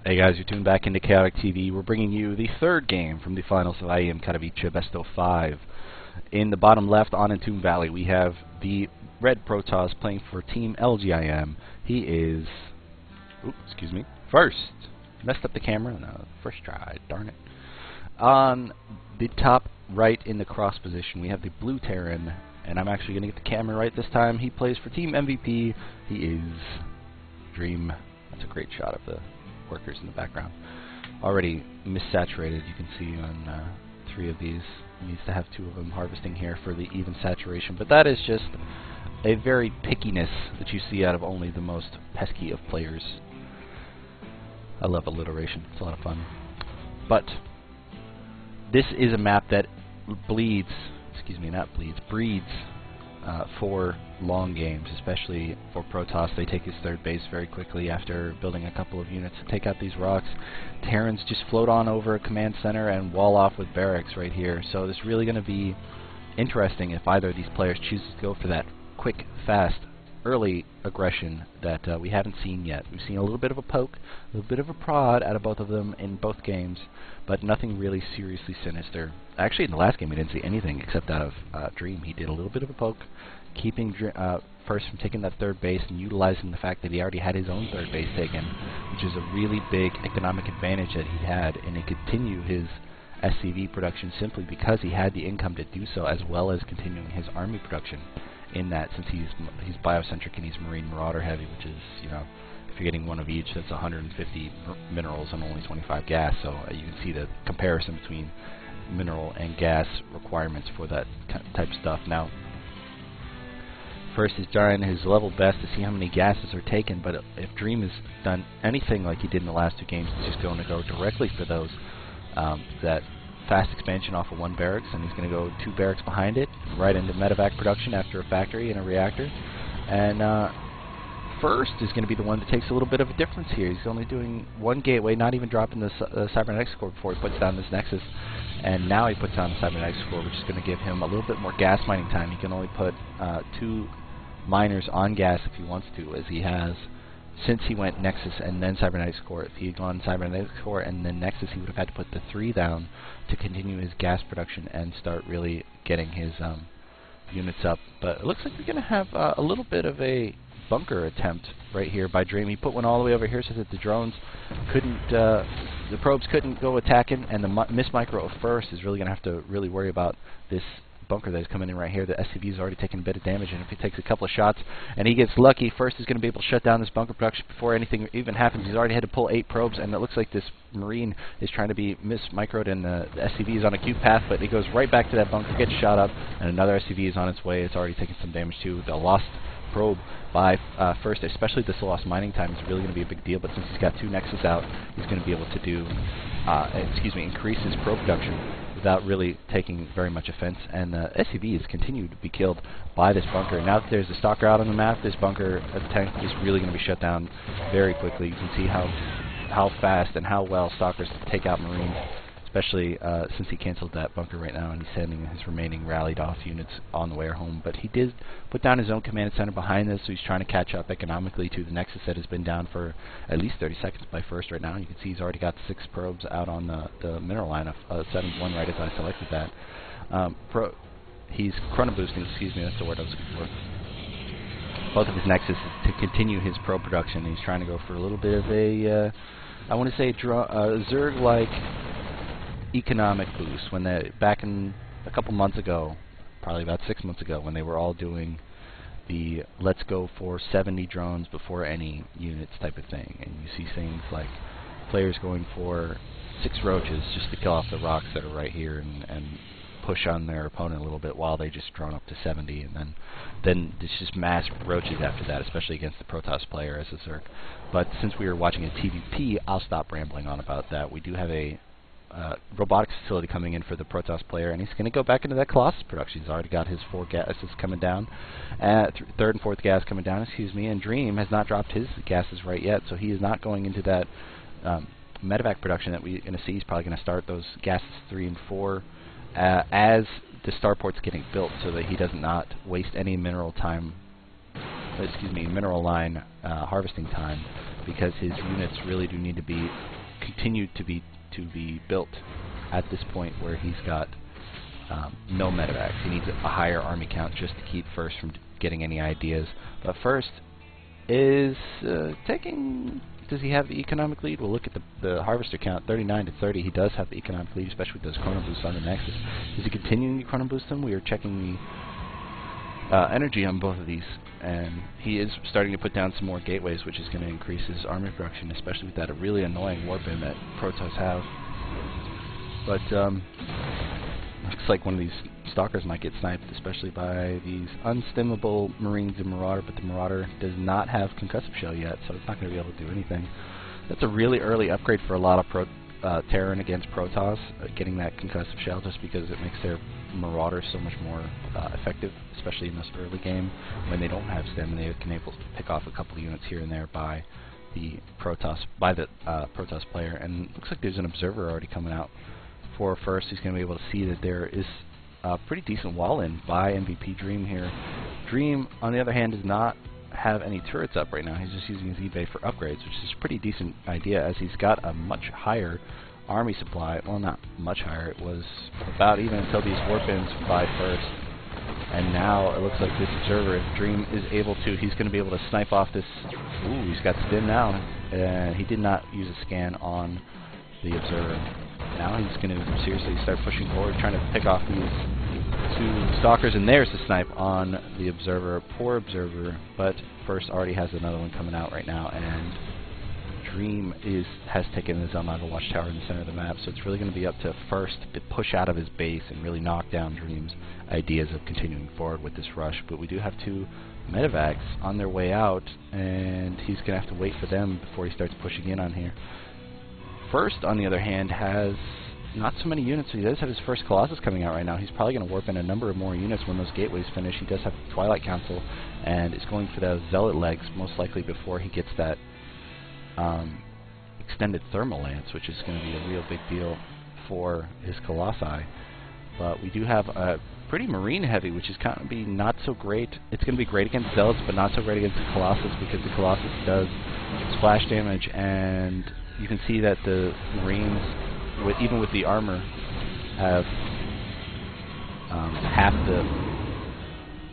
Hey guys, you're tuned back into Chaotic TV. We're bringing you the third game from the finals of IEM Katowice Best of 5. In the bottom left on Entomb Valley, we have the red Protoss playing for Team LGIM. He is, first. Messed up the camera. No, first try. Darn it. On the top right in the cross position, we have the blue Terran, and I'm actually going to get the camera right this time. He plays for Team MVP. He is Dream. That's a great shot of the workers in the background. Already missaturated, you can see on 3 of these. He needs to have 2 of them harvesting here for the even saturation, but that is just a very pickiness that you see out of only the most pesky of players. I love alliteration, it's a lot of fun. But this is a map that breeds for long games, especially for Protoss. They take his third base very quickly after building a couple of units to take out these rocks. Terrans just float on over a command center and wall off with barracks right here. So it's really going to be interesting if either of these players chooses to go for that quick, fast, early aggression that we haven't seen yet. We've seen a little bit of a poke, a little bit of a prod out of both of them in both games, but nothing really seriously sinister. Actually, in the last game we didn't see anything except out of Dream. He did a little bit of a poke, keeping First from taking that third base and utilizing the fact that he already had his own third base taken, which is a really big economic advantage that he had, and he continued his SCV production simply because he had the income to do so, as well as continuing his army production in that, since he's biocentric and he's marine marauder heavy, which is, you know, if you're getting one of each, that's 150 minerals and only 25 gas. So you can see the comparison between mineral and gas requirements for that type of stuff. Now, First is trying his level best to see how many gases are taken, but if Dream has done anything like he did in the last 2 games, he's just going to go directly for those that fast expansion off of 1 barracks, and he's going to go 2 barracks behind it, right into medevac production after a factory and a reactor. And First is going to be the one that takes a little bit of a difference here. He's only doing 1 gateway, not even dropping the cybernetics core before he puts down this nexus. And now he puts down the cybernetics core, which is going to give him a little bit more gas mining time. He can only put 2 miners on gas if he wants to, as he has since he went Nexus and then Cybernetics Core. If he had gone Cybernetics Core and then Nexus, he would have had to put the 3 down to continue his gas production and start really getting his units up. But it looks like we're going to have a little bit of a bunker attempt right here by Dream. He put one all the way over here so that the drones couldn't, the probes couldn't go attacking, and the miss micro of First is really going to have to really worry about this bunker that is coming in right here. The SCV is already taking a bit of damage, and if he takes a couple of shots and he gets lucky, First is going to be able to shut down this bunker production before anything even happens. He's already had to pull 8 probes, and it looks like this Marine is trying to be miss-microed, and the SCV is on a Q path, but he goes right back to that bunker, gets shot up, and another SCV is on its way. It's already taking some damage too. The lost probe by First, especially this lost mining time, is really going to be a big deal, but since he's got 2 Nexus out, he's going to be able to do, increase his probe production without really taking very much offense, and the SCV has continued to be killed by this bunker. Now that there's a stalker out on the map, this bunker tank is really going to be shut down very quickly. You can see how fast and how well stalkers take out Marines, especially since he canceled that bunker right now and he's sending his remaining rallied off units on the way home. But he did put down his own command center behind this, so he's trying to catch up economically to the Nexus that has been down for at least 30 seconds by First right now. You can see he's already got 6 probes out on the mineral line, 7-1 right as I selected that. He's chrono boosting, that's the word I was looking for, both of his Nexus to continue his probe production. He's trying to go for a little bit of a, I want to say, Zerg-like economic boost. When back in a couple months ago, probably about 6 months ago, when they were all doing the let's go for 70 drones before any units type of thing, and you see things like players going for 6 roaches just to kill off the rocks that are right here and push on their opponent a little bit while they just drone up to 70, and then it's just mass roaches after that, especially against the Protoss player as a Zerg. But since we were watching a TVP, I'll stop rambling on about that. We do have a robotics facility coming in for the Protoss player, and he's going to go back into that Colossus production. He's already got his 4 gases coming down, 3rd and 4th gas coming down, and Dream has not dropped his gases right yet, so he is not going into that medevac production that we're going to see. He's probably going to start those gases 3 and 4 as the starport's getting built, so that he does not waste any mineral line harvesting time because his units really do need to be continued to be built at this point where he's got no medevacs. He needs a higher army count just to keep First from getting any ideas. But First is taking... Does he have the economic lead? We'll look at the harvester count, 39 to 30. He does have the economic lead, especially with those chrono boosts on the Nexus. Is he continuing to chrono boost them? We are checking the energy on both of these, and he is starting to put down some more gateways, which is going to increase his army production, especially with that really annoying warp in that Protoss have. But looks like one of these stalkers might get sniped, especially by these unstimmable Marines and Marauder, but the Marauder does not have concussive shell yet, so it's not going to be able to do anything. That's a really early upgrade for a lot of Terran against Protoss, getting that concussive shell, just because it makes their Marauder so much more effective, especially in this early game when they don't have stem and they can able to pick off a couple of units here and there by the Protoss player. And it looks like there's an observer already coming out for First. He's going to be able to see that there is a pretty decent wall in by MVP Dream here. Dream, on the other hand, does not have any turrets up right now. He's just using his eBay for upgrades, which is a pretty decent idea, as he's got a much higher army supply. Well, not much higher. It was about even until these warp-ins by First. And now it looks like this observer, if Dream is able to, he's going to be able to snipe off this. Ooh, he's got stim now. And he did not use a scan on the observer. Now he's going to seriously start pushing forward, trying to pick off these two stalkers, and there's the snipe on the observer. Poor observer, but First already has another one coming out right now, and Dream has taken the Zelmaga watchtower in the center of the map, so it's really going to be up to First to push out of his base and really knock down Dream's ideas of continuing forward with this rush. But we do have two medevacs on their way out, and he's going to have to wait for them before he starts pushing in on here. First, on the other hand, has not so many units. He does have his first Colossus coming out right now. He's probably going to warp in a number of more units when those gateways finish. He does have Twilight Council, and is going for the Zealot legs, most likely before he gets that extended thermal lance, which is going to be a real big deal for his Colossi. But we do have a pretty Marine heavy, which is going to be not so great. It's going to be great against Zealots, but not so great against the Colossus, because the Colossus does splash damage, and you can see that the Marines, even with the armor, have half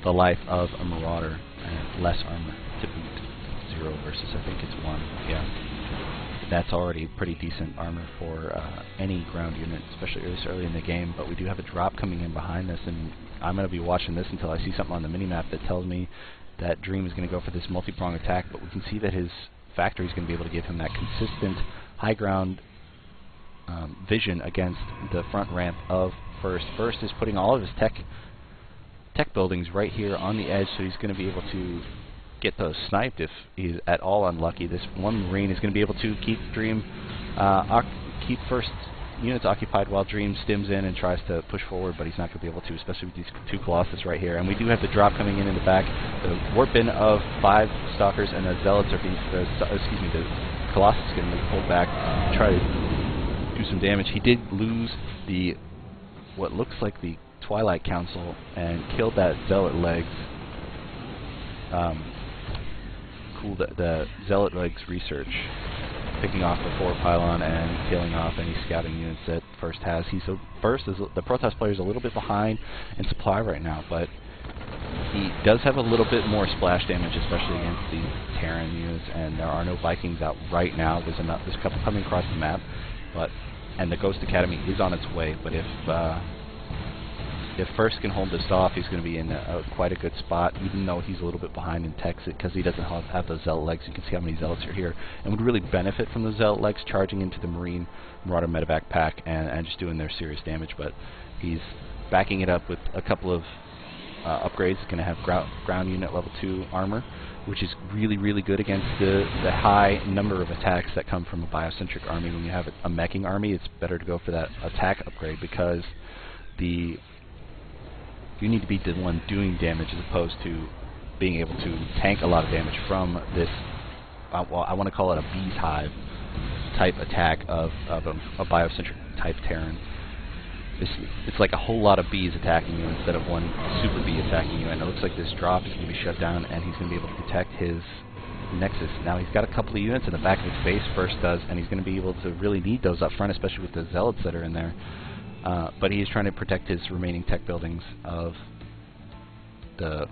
the life of a Marauder, and less armor to boot. 0 versus, I think it's 1. Yeah, that's already pretty decent armor for any ground unit, especially this early in the game. But we do have a drop coming in behind this, and I'm going to be watching this until I see something on the minimap that tells me that Dream is going to go for this multi-prong attack. But we can see that his factory is going to be able to give him that consistent high ground vision against the front ramp of First. First is putting all of his tech buildings right here on the edge, so he's going to be able to get those sniped if he's at all unlucky. This one Marine is going to be able to keep Dream, keep First units occupied while Dream stims in and tries to push forward, but he's not going to be able to, especially with these two Colossus right here. And we do have the drop coming in the back. The warp in of 5 Stalkers and the Zealots are being, the Colossus is going to be pulled back to try to do some damage. He did lose the, what looks like the Twilight Council, and killed that Zealot legs. Cool, the Zealot legs research, picking off the 4 pylon and killing off any scouting units that First has. The Protoss player is a little bit behind in supply right now, but he does have a little bit more splash damage, especially against these Terran units, and there are no Vikings out right now. There's a couple coming across the map, and the Ghost Academy is on its way. But if First can hold this off, he's going to be in quite a good spot, even though he's a little bit behind in techs, because he doesn't have those Zealot legs. You can see how many Zealots are here, and would really benefit from the Zealot legs charging into the Marauder medevac pack and just doing their serious damage. But he's backing it up with a couple of upgrades. He's going to have ground unit level 2 armor, which is really, really good against the high number of attacks that come from a biocentric army. When you have a meching army, it's better to go for that attack upgrade, because you need to be the one doing damage as opposed to being able to tank a lot of damage from this, well, I want to call it a bee's hive type attack of a biocentric type Terran. It's like a whole lot of bees attacking you instead of one super bee attacking you, and it looks like this drop is going to be shut down, and he's going to be able to protect his Nexus. Now he's got a couple of units in the back of his base, First does, and he's going to be able to really need those up front, especially with the Zealots that are in there. But he's trying to protect his remaining tech buildings of the...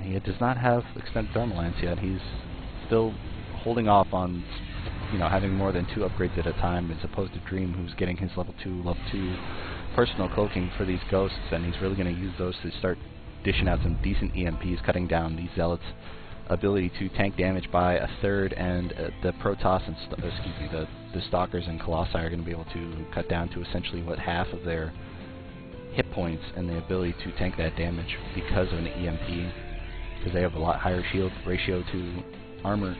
He does not have extended thermal lance yet. He's still holding off on, you know, having more than 2 upgrades at a time, as opposed to Dream, who's getting his level 2 personal cloaking for these ghosts, and he's really going to use those to start dishing out some decent EMPs, cutting down these Zealots' ability to tank damage by a third, and the Protoss and the Stalkers and Colossi are going to be able to cut down to essentially what, half of their hit points and the ability to tank that damage because of an EMP, because they have a lot higher shield ratio to armor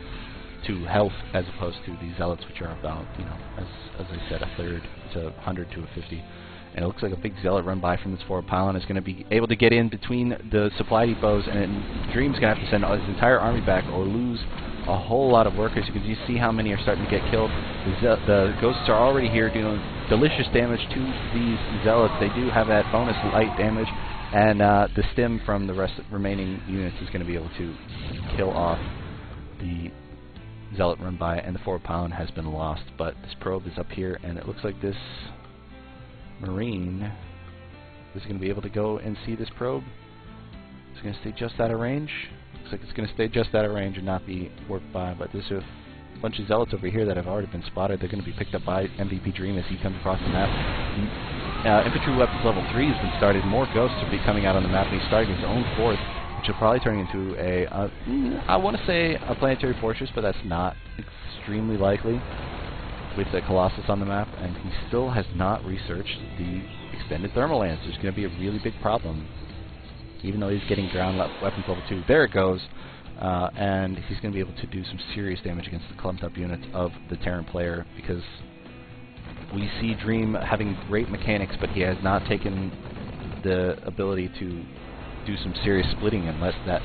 to health as opposed to these Zealots, which are about, you know, as I said, a third to 100 to a 50. And it looks like a big Zealot run by from this forward pylon is going to be able to get in between the supply depots, and Dream's going to have to send his entire army back or lose a whole lot of workers. You can see how many are starting to get killed. The ghosts are already here doing delicious damage to these Zealots. They do have that bonus light damage, and the stim from the remaining units is going to be able to kill off the Zealot run by, and the forward pylon has been lost. But this probe is up here, and it looks like this Marine is going to be able to go and see this probe. It's going to stay just out of range. Looks like it's going to stay just out of range and not be worked by, but there's a bunch of Zealots over here that have already been spotted. They're going to be picked up by MVP Dream as he comes across the map. Infantry weapons level 3 has been started. More ghosts will be coming out on the map, and he's starting his own 4th, which will probably turn into a, I want to say a planetary fortress, but that's not extremely likely with the Colossus on the map, and he still has not researched the extended thermal lance. There's going to be a really big problem, even though he's getting ground weapons level 2. There it goes, and he's going to be able to do some serious damage against the clumped up units of the Terran player, because we see Dream having great mechanics, but he has not taken the ability to do some serious splitting, unless that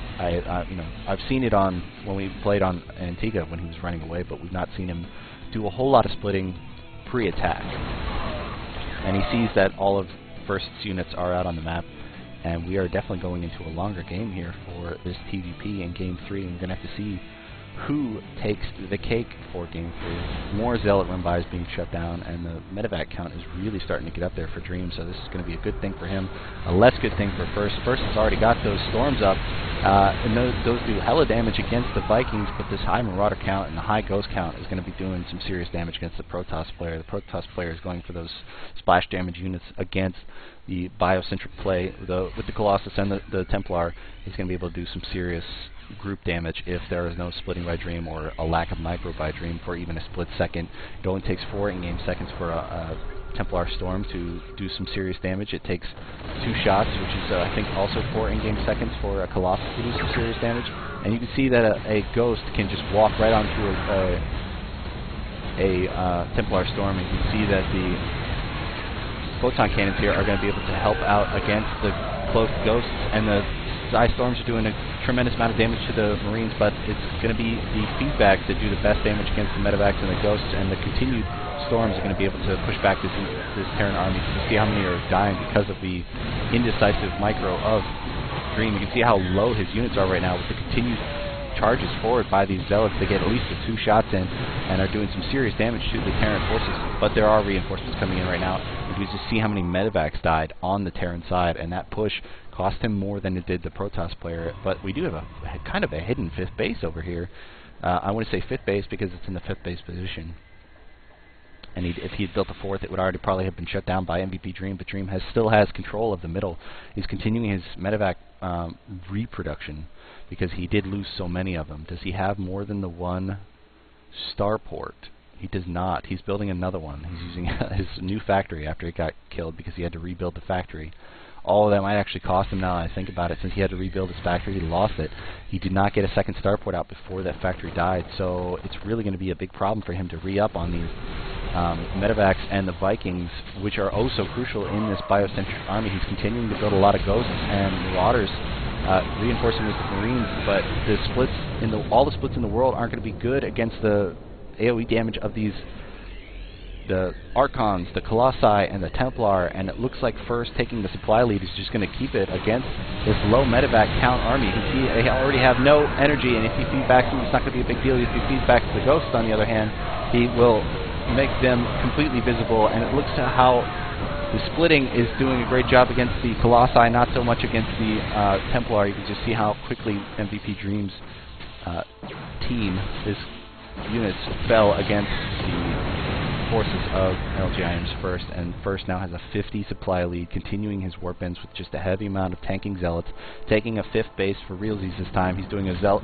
you know, I've seen it on when we played on Antigua when he was running away, but we've not seen him do a whole lot of splitting pre-attack. And he sees that all of First's units are out on the map, and we are definitely going into a longer game here for this TVP in Game 3, and we're going to have to see who takes the cake for Game 3. More Zealot run-bys being shut down, and the medevac count is really starting to get up there for Dream, so this is going to be a good thing for him, a less good thing for First. First has already got those storms up, and those do hella damage against the Vikings, but this high Marauder count and the high Ghost count is going to be doing some serious damage against the Protoss player. The Protoss player is going for those splash damage units against the biocentric play. With the Colossus and the Templar, he's going to be able to do some serious group damage if there is no splitting by Dream or a lack of micro by Dream for even a split second. It only takes 4 in-game seconds for a Templar Storm to do some serious damage. It takes 2 shots, which is I think also 4 in-game seconds for a Colossus to do some serious damage. And you can see that a Ghost can just walk right onto a Templar Storm, and you can see that the photon cannons here are going to be able to help out against the close Ghosts, and the Ice Storms are doing a tremendous amount of damage to the Marines, but it's going to be the feedback that do the best damage against the medevacs and the Ghosts, and the continued Storms are going to be able to push back this Terran army. You can see how many are dying because of the indecisive micro of Dream. You can see how low his units are right now with the continued charges forward by these Zealots. They get at least 2 shots in and are doing some serious damage to the Terran forces, but there are reinforcements coming in right now. You can just see how many medevacs died on the Terran side, and that push cost him more than it did the Protoss player. But we do have a kind of a hidden 5th base over here. I want to say 5th base because it's in the 5th base position. And if he had built a 4th, it would already probably have been shut down by MVP Dream, but Dream still has control of the middle. He's continuing his medevac reproduction because he did lose so many of them. Does he have more than the 1 starport? He does not. He's building another one. He's using his new factory after he got killed because he had to rebuild the factory. All of that might actually cost him now. I think about it. Since he had to rebuild his factory, he lost it. He did not get a 2nd starport out before that factory died, so it's really going to be a big problem for him to re-up on these medevacs and the Vikings, which are oh so crucial in this biocentric army. He's continuing to build a lot of Ghosts and Marauders, reinforcing with the Marines, but the splits all the splits in the world aren't going to be good against the AoE damage of these the Archons, the Colossi, and the Templar, and it looks like First taking the supply lead is just going to keep it against this low medevac count army. You can see they already have no energy, and if you feed back to them, it's not going to be a big deal. If you feed back to the Ghosts, on the other hand, he will make them completely visible, and it looks to how the splitting is doing a great job against the Colossi, not so much against the Templar. You can just see how quickly MVP Dream's team, his units, fell against the forces of LGIM's First, and First now has a 50 supply lead, continuing his warpins with just a heavy amount of tanking Zealots, taking a 5th base for realsies this time. He's doing a Zealot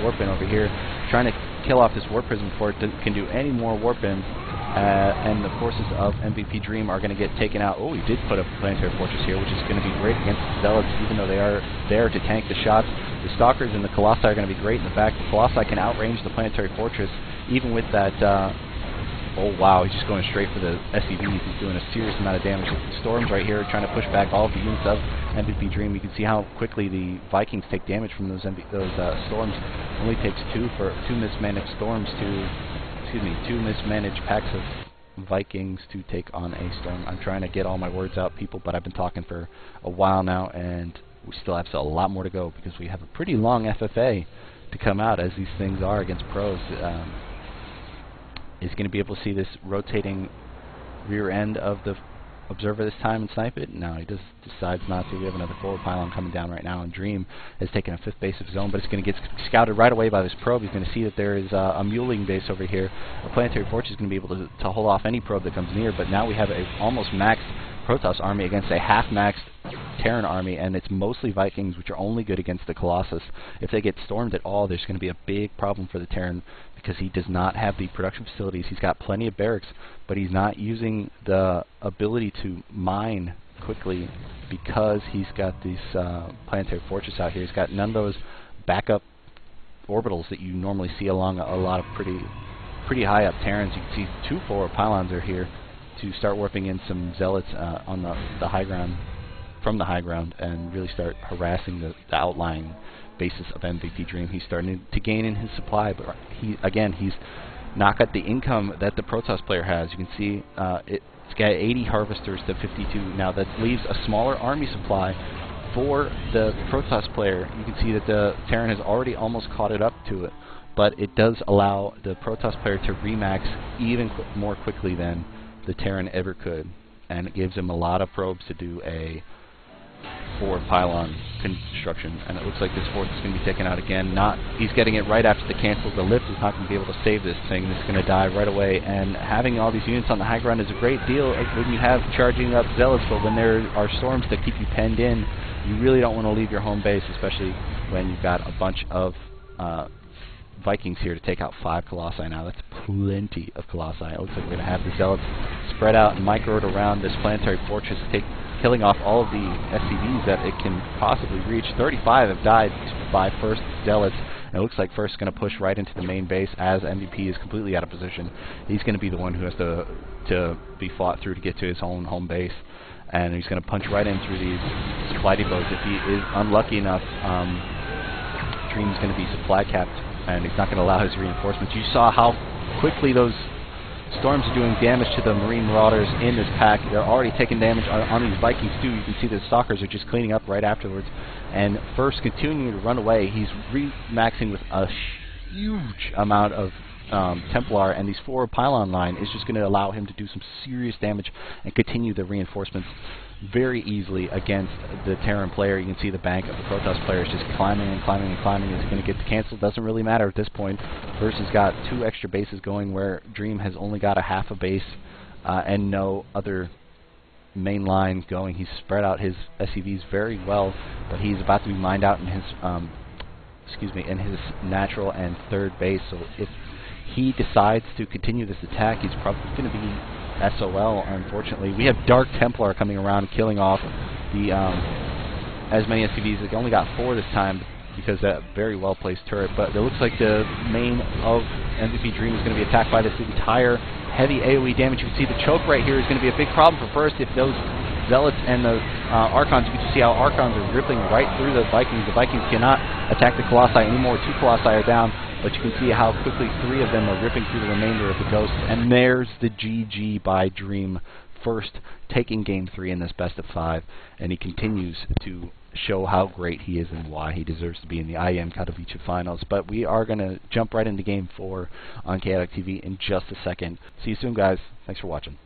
warpin over here, trying to kill off this Warp Prism before it can do any more warpins, and the forces of MVP Dream are going to get taken out. Oh, he did put a Planetary Fortress here, which is going to be great against the Zealots, even though they are there to tank the shots. The Stalkers and the Colossi are going to be great in the back. The Colossi can outrange the Planetary Fortress, even with that oh wow, he's just going straight for the SCVs. He's doing a serious amount of damage with the Storms right here, trying to push back all of the units of MVP Dream. You can see how quickly the Vikings take damage from those Storms. It only takes two mismanaged Storms two mismanaged packs of Vikings to take on a Storm. I'm trying to get all my words out, people, but I've been talking for a while now, and we still have a lot more to go because we have a pretty long FFA to come out, as these things are against pros. Is going to be able to see this rotating rear end of the Observer this time and snipe it? No, he decides not to. We have another forward pylon coming down right now, and Dream has taken a 5th base of his own, but it's going to get scouted right away by this probe. He's going to see that there is a muling base over here. A Planetary Fortress is going to be able to hold off any probe that comes near, but now we have a almost maxed Protoss army against a half-maxed Terran army, and it's mostly Vikings, which are only good against the Colossus. If they get stormed at all, there's going to be a big problem for the Terran, because he does not have the production facilities. He's got plenty of barracks, but he's not using the ability to mine quickly because he's got this Planetary Fortress out here. He's got none of those backup orbitals that you normally see along a lot of pretty high up Terrans. You can see 2 forward pylons are here to start warping in some Zealots on the high ground, from the high ground, and really start harassing the outlying basis of MVP Dream. He's starting to gain in his supply, but he's not got the income that the Protoss player has. You can see it's got 80 harvesters to 52. Now that leaves a smaller army supply for the Protoss player. You can see that the Terran has already almost caught it up to it, but it does allow the Protoss player to remax even more quickly than the Terran ever could, and it gives him a lot of probes to do a forward pylon construction, and it looks like this fourth is going to be taken out again. He's getting it right after the cancel. The lift is not going to be able to save this thing. It's going to die right away, and having all these units on the high ground is a great deal when you have charging up Zealots, but when there are storms that keep you penned in, you really don't want to leave your home base, especially when you've got a bunch of Vikings here to take out 5 Colossi now. That's plenty of Colossi. It looks like we're going to have the Zealots spread out and microed around this Planetary Fortress, killing off all of the SCVs that it can possibly reach. 35 have died by First Zealots, and it looks like First is going to push right into the main base as MVP is completely out of position. He's going to be the one who has to be fought through to get to his own home base, and he's going to punch right in through these supply depots. If he is unlucky enough, Dream's going to be supply capped, and he's not going to allow his reinforcements. You saw how quickly those Storms are doing damage to the Marine Marauders in this pack. They're already taking damage on these Vikings too. You can see the Stalkers are just cleaning up right afterwards. And First continuing to run away. He's re-maxing with a huge amount of Templar, and these forward pylon line is just going to allow him to do some serious damage and continue the reinforcements very easily against the Terran player. You can see the bank of the Protoss player is just climbing and climbing and climbing. It's going to get canceled. Doesn't really matter at this point. First has got 2 extra bases going, where Dream has only got a half a base and no other main line going. He's spread out his SCVs very well, but he's about to be mined out in his in his natural and 3rd base. So if he decides to continue this attack, he's probably going to be SOL, unfortunately. We have Dark Templar coming around, killing off the as many SCVs. They only got 4 this time because that very well placed turret, but it looks like the main of MVP Dream is going to be attacked by this entire heavy AoE damage. You can see the choke right here is going to be a big problem for First. If those Zealots and the Archons, you can see how Archons are ripping right through the Vikings. The Vikings cannot attack the Colossi anymore. 2 Colossi are down. but you can see how quickly 3 of them are ripping through the remainder of the Ghosts, and there's the GG by Dream, first taking Game 3 in this best of 5, and he continues to show how great he is and why he deserves to be in the IEM Katowice finals. But we are going to jump right into Game 4 on Chaotic TV in just a second. See you soon, guys. Thanks for watching.